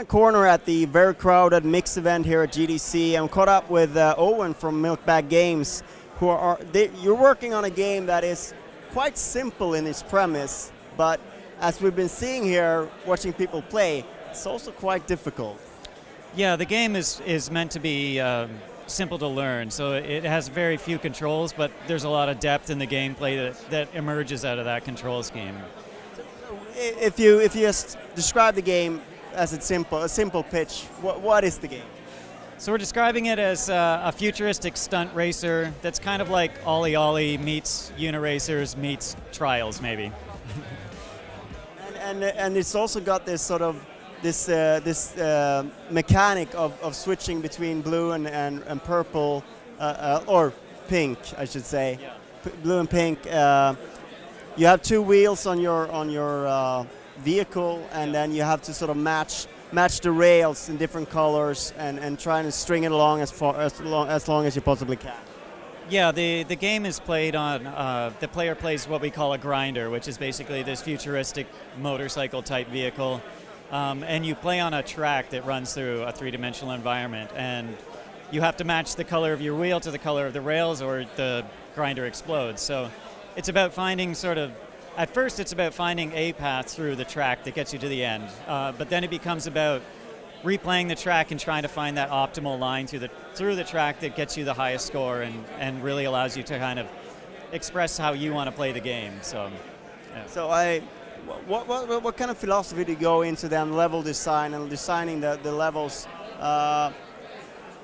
corner at the very crowded Mix event here at GDC. I'm caught up with Owen from Milkbag Games, you're working on a game that is quite simple in its premise, but as we've been seeing here, watching people play, it's also quite difficult. Yeah, the game is meant to be simple to learn, so it has very few controls, but there's a lot of depth in the gameplay that emerges out of that control scheme. If you just describe the game as a simple pitch, what is the game? So we're describing it as a futuristic stunt racer that's kind of like OlliOlli meets UniRacers meets Trials, maybe. and it's also got this sort of this mechanic of switching between blue and purple, or pink, I should say. Yeah. Blue and pink. You have two wheels on your vehicle, and then you have to sort of match the rails in different colors and trying to string it along as long as you possibly can. Yeah, the game is played on, the player plays what we call a grinder, which is basically this futuristic motorcycle type vehicle. And you play on a track that runs through a three-dimensional environment, and you have to match the color of your wheel to the color of the rails or the grinder explodes. So it's about finding at first it's about finding a path through the track that gets you to the end, but then it becomes about replaying the track and trying to find that optimal line through the track that gets you the highest score and really allows you to kind of express how you want to play the game. So, yeah. So what kind of philosophy do you go into then level design and designing the levels?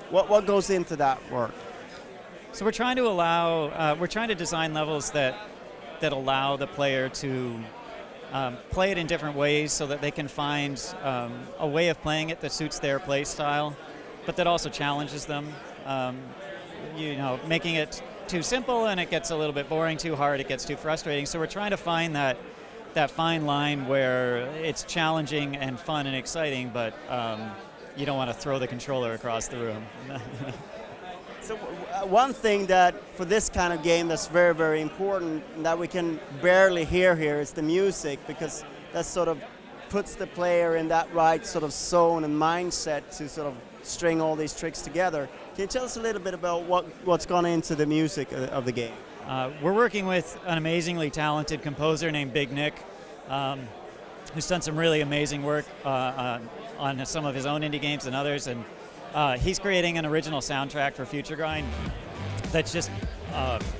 What goes into that work? So we're trying to design levels that allow the player to play it in different ways so that they can find a way of playing it that suits their play style, but that also challenges them. Making it too simple and it gets a little bit boring, too hard, it gets too frustrating. So we're trying to find that fine line where it's challenging and fun and exciting, but you don't want to throw the controller across the room. So one thing that for this kind of game that's very, very important and that we can barely hear here is the music, because that sort of puts the player in that right sort of zone and mindset to sort of string all these tricks together. Can you tell us a little bit about what's gone into the music of the game? We're working with an amazingly talented composer named Big Nick, who's done some really amazing work on some of his own indie games and others, and he's creating an original soundtrack for FutureGrind that's just,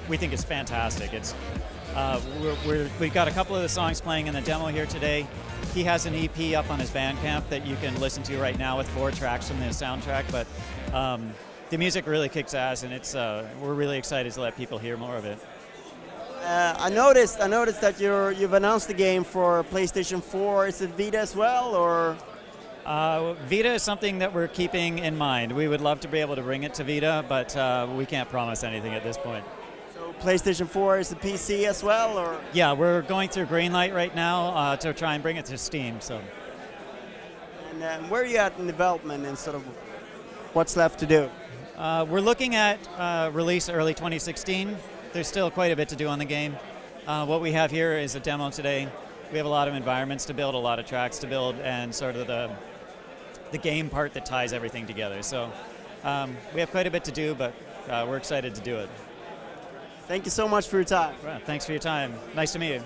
we think is fantastic. We've got a couple of the songs playing in the demo here today. He has an EP up on his Bandcamp that you can listen to right now with 4 tracks from the soundtrack, but the music really kicks ass, and we're really excited to let people hear more of it. I noticed that you've announced the game for PlayStation 4. Is it Vita as well, or? Vita is something that we're keeping in mind. We would love to be able to bring it to Vita, but we can't promise anything at this point. So PlayStation 4 is the PC as well, or? Yeah, we're going through Greenlight right now to try and bring it to Steam. So. And where are you at in development and sort of what's left to do? We're looking at release early 2016. There's still quite a bit to do on the game. What we have here is a demo today. We have a lot of environments to build, a lot of tracks to build, and sort of the game part that ties everything together. So we have quite a bit to do, but we're excited to do it. Thank you so much for your time. Well, thanks for your time. Nice to meet you.